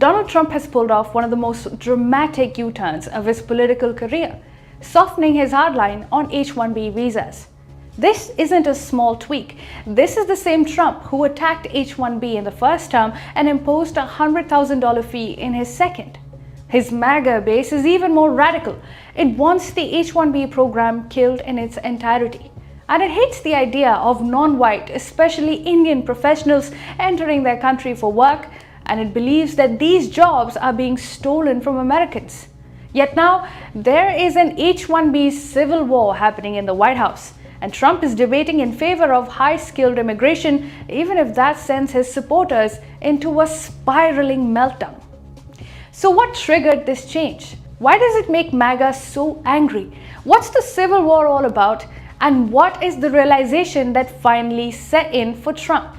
Donald Trump has pulled off one of the most dramatic U-turns of his political career, softening his hardline on H-1B visas. This isn't a small tweak. This is the same Trump who attacked H-1B in the first term and imposed a $100,000 fee in his second. His MAGA base is even more radical. It wants the H-1B program killed in its entirety. And it hates the idea of non-white, especially Indian professionals entering their country for work, and it believes that these jobs are being stolen from Americans. Yet now, there is an H-1B civil war happening in the White House, and Trump is debating in favor of high-skilled immigration, even if that sends his supporters into a spiraling meltdown. So what triggered this change? Why does it make MAGA so angry? What's the civil war all about? And what is the realization that finally set in for Trump?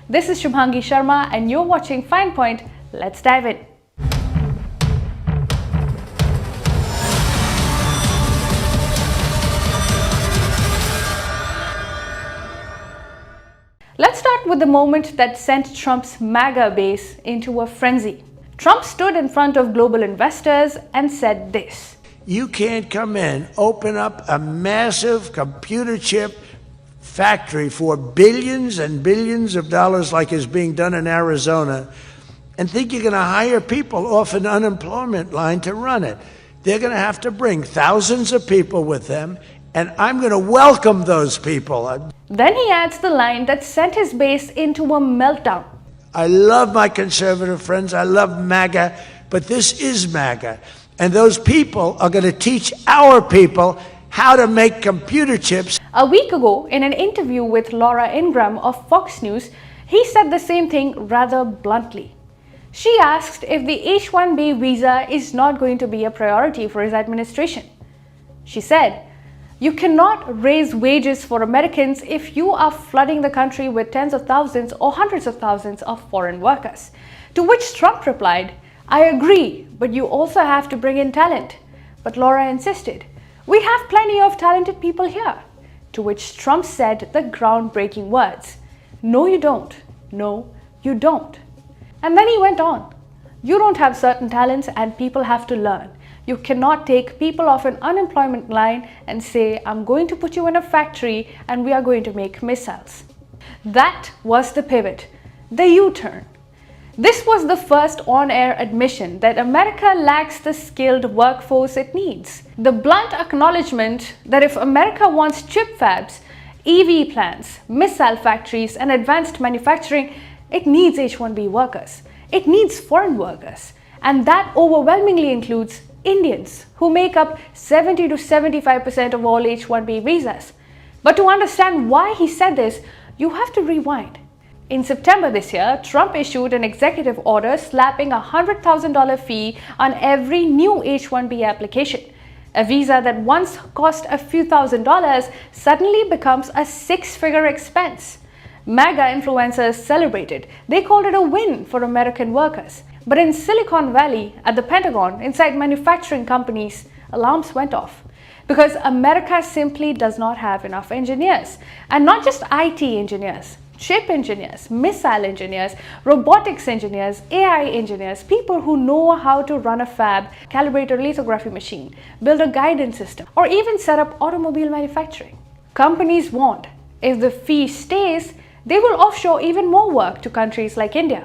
This is Shubhangi Sharma and you're watching Fine Point. Let's dive in. Let's start with the moment that sent Trump's MAGA base into a frenzy. Trump stood in front of global investors and said this: "You can't come in, open up a massive computer chip factory for billions and billions of dollars like is being done in Arizona and think you're going to hire people off an unemployment line to run it. They're going to have to bring thousands of people with them, and I'm going to welcome those people." Then he adds the line that sent his base into a meltdown. "I love my conservative friends, I love MAGA, but this is MAGA. And those people are going to teach our people how to make computer chips." A week ago, in an interview with Laura Ingraham of Fox News, he said the same thing rather bluntly. She asked if the H-1B visa is not going to be a priority for his administration. She said, "You cannot raise wages for Americans if you are flooding the country with tens of thousands or hundreds of thousands of foreign workers." To which Trump replied, "I agree, but you also have to bring in talent." But Laura insisted, "We have plenty of talented people here." To which Trump said the groundbreaking words, "No, you don't. No, you don't." And then he went on, "You don't have certain talents and people have to learn. You cannot take people off an unemployment line and say, 'I'm going to put you in a factory and we are going to make missiles.'" That was the pivot, the U-turn. This was the first on-air admission that America lacks the skilled workforce it needs. The blunt acknowledgement that if America wants chip fabs, EV plants, missile factories, and advanced manufacturing, it needs H-1B workers. It needs foreign workers. And that overwhelmingly includes Indians, who make up 70 to 75% of all H-1B visas. But to understand why he said this, you have to rewind. In September this year, Trump issued an executive order slapping a $100,000 fee on every new H-1B application. A visa that once cost a few $1,000s suddenly becomes a six-figure expense. MAGA influencers celebrated. They called it a win for American workers. But in Silicon Valley, at the Pentagon, inside manufacturing companies, alarms went off. Because America simply does not have enough engineers. And not just IT engineers. Chip engineers, missile engineers, robotics engineers, AI engineers, people who know how to run a fab, calibrate a lithography machine, build a guidance system, or even set up automobile manufacturing. Companies want, if the fee stays, they will offshore even more work to countries like India,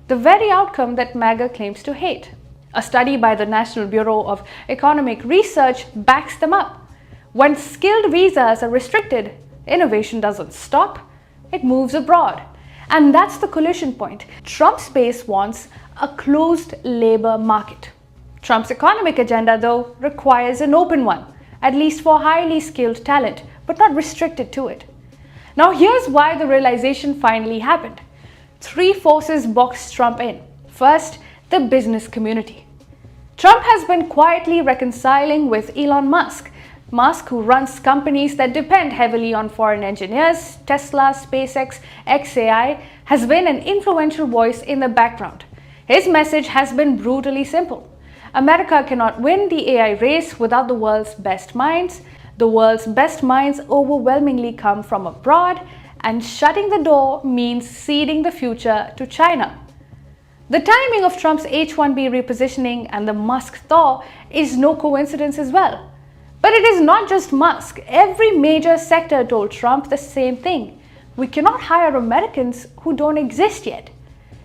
the very outcome that MAGA claims to hate. A study by the National Bureau of Economic Research backs them up. When skilled visas are restricted, innovation doesn't stop. It moves abroad. And that's the collision point. Trump's base wants a closed labor market. Trump's economic agenda, though, requires an open one, at least for highly skilled talent, but not restricted to it. Now here's why the realization finally happened. Three forces boxed Trump in. First, the business community. Trump has been quietly reconciling with Elon Musk. Musk, who runs companies that depend heavily on foreign engineers, Tesla, SpaceX, xAI, has been an influential voice in the background. His message has been brutally simple. America cannot win the AI race without the world's best minds. The world's best minds overwhelmingly come from abroad, and shutting the door means ceding the future to China. The timing of Trump's H-1B repositioning and the Musk thaw is no coincidence as well. But it is not just Musk. Every major sector told Trump the same thing. We cannot hire Americans who don't exist yet.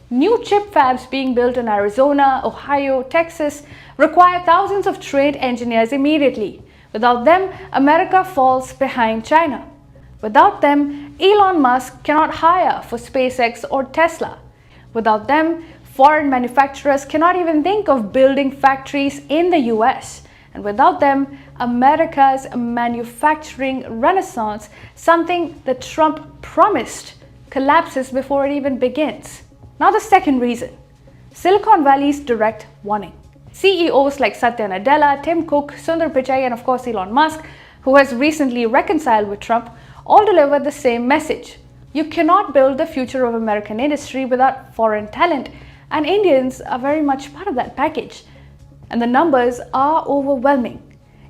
New chip fabs being built in Arizona, Ohio, Texas require thousands of trained engineers immediately. Without them, America falls behind China. Without them, Elon Musk cannot hire for SpaceX or Tesla. Without them, foreign manufacturers cannot even think of building factories in the US. And without them, America's manufacturing renaissance, something that Trump promised, collapses before it even begins. Now the second reason, Silicon Valley's direct warning. CEOs like Satya Nadella, Tim Cook, Sundar Pichai, and of course Elon Musk, who has recently reconciled with Trump, all delivered the same message. You cannot build the future of American industry without foreign talent, and Indians are very much part of that package. And the numbers are overwhelming.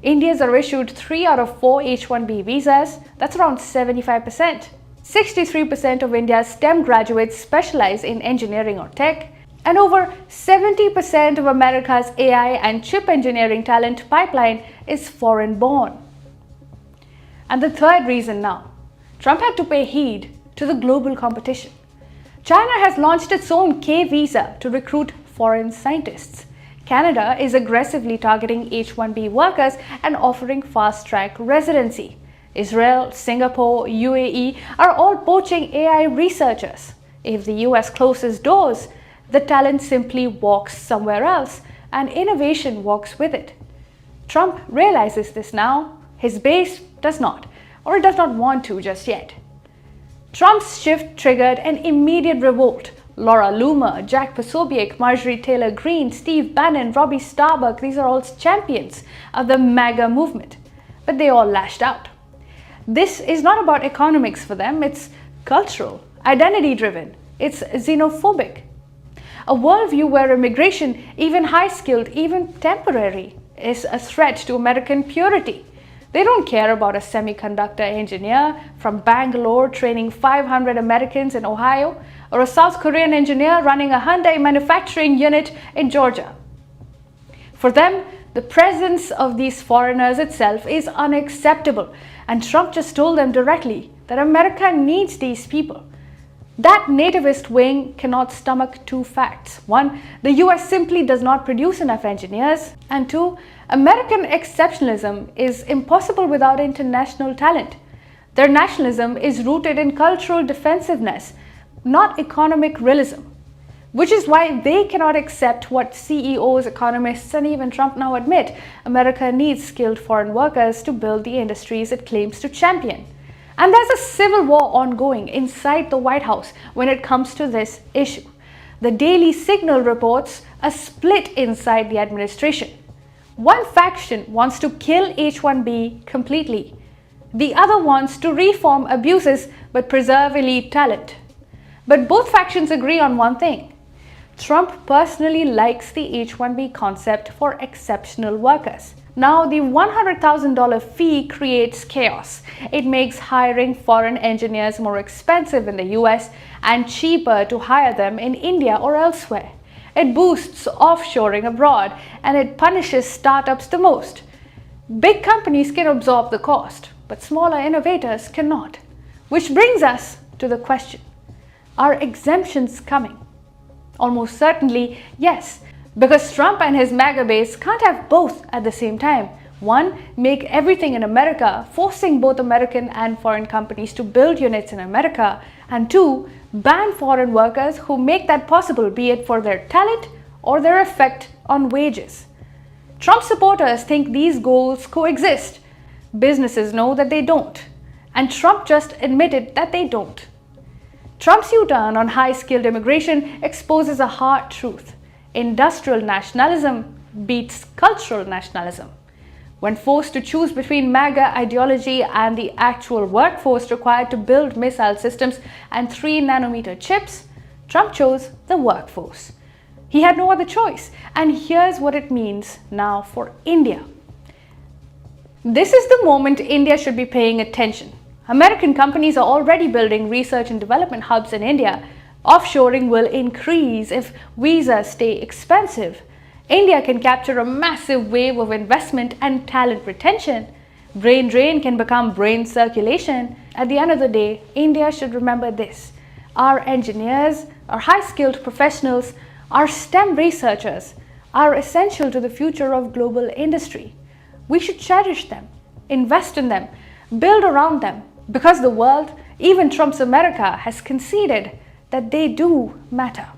Indians are issued 3 out of 4 H-1B visas, that's around 75%. 63% of India's STEM graduates specialize in engineering or tech, and over 70% of America's AI and chip engineering talent pipeline is foreign-born. And the third reason now, Trump had to pay heed to the global competition. China has launched its own K visa to recruit foreign scientists. Canada is aggressively targeting H-1B workers and offering fast-track residency. Israel, Singapore, UAE are all poaching AI researchers. If the US closes doors, the talent simply walks somewhere else and innovation walks with it. Trump realizes this now. His base does not, or it does not want to just yet. Trump's shift triggered an immediate revolt. Laura Loomer, Jack Posobiec, Marjorie Taylor Greene, Steve Bannon, Robbie Starbuck, these are all champions of the MAGA movement. But they all lashed out. This is not about economics for them, it's cultural, identity-driven, it's xenophobic. A worldview where immigration, even high-skilled, even temporary, is a threat to American purity. They don't care about a semiconductor engineer from Bangalore training 500 Americans in Ohio, or a South Korean engineer running a Hyundai manufacturing unit in Georgia. For them, the presence of these foreigners itself is unacceptable, and Trump just told them directly that America needs these people. That nativist wing cannot stomach two facts. One, the US simply does not produce enough engineers. And two, American exceptionalism is impossible without international talent. Their nationalism is rooted in cultural defensiveness, not economic realism, which is why they cannot accept what CEOs, economists, and even Trump now admit: America needs skilled foreign workers to build the industries it claims to champion. And there's a civil war ongoing inside the White House when it comes to this issue. The Daily Signal reports a split inside the administration. One faction wants to kill H-1B completely. The other wants to reform abuses but preserve elite talent. But both factions agree on one thing. Trump personally likes the H-1B concept for exceptional workers. Now, the $100,000 fee creates chaos. It makes hiring foreign engineers more expensive in the US and cheaper to hire them in India or elsewhere. It boosts offshoring abroad, and it punishes startups the most. Big companies can absorb the cost, but smaller innovators cannot. Which brings us to the question, are exemptions coming? Almost certainly, yes. Because Trump and his MAGA base can't have both at the same time. One, make everything in America, forcing both American and foreign companies to build units in America. And two, ban foreign workers who make that possible, be it for their talent or their effect on wages. Trump supporters think these goals coexist. Businesses know that they don't. And Trump just admitted that they don't. Trump's U-turn on high-skilled immigration exposes a hard truth. Industrial nationalism beats cultural nationalism. When forced to choose between MAGA ideology and the actual workforce required to build missile systems and 3-nanometer chips, Trump chose the workforce. He had no other choice, and here's what it means now for India. This is the moment India should be paying attention. American companies are already building research and development hubs in India, Offshoring will increase if visas stay expensive. India can capture a massive wave of investment and talent retention. Brain drain can become brain circulation. At the end of the day, India should remember this. Our engineers, our high-skilled professionals, our STEM researchers are essential to the future of global industry. We should cherish them, invest in them, build around them, because the world, even Trump's America, has conceded that they do matter.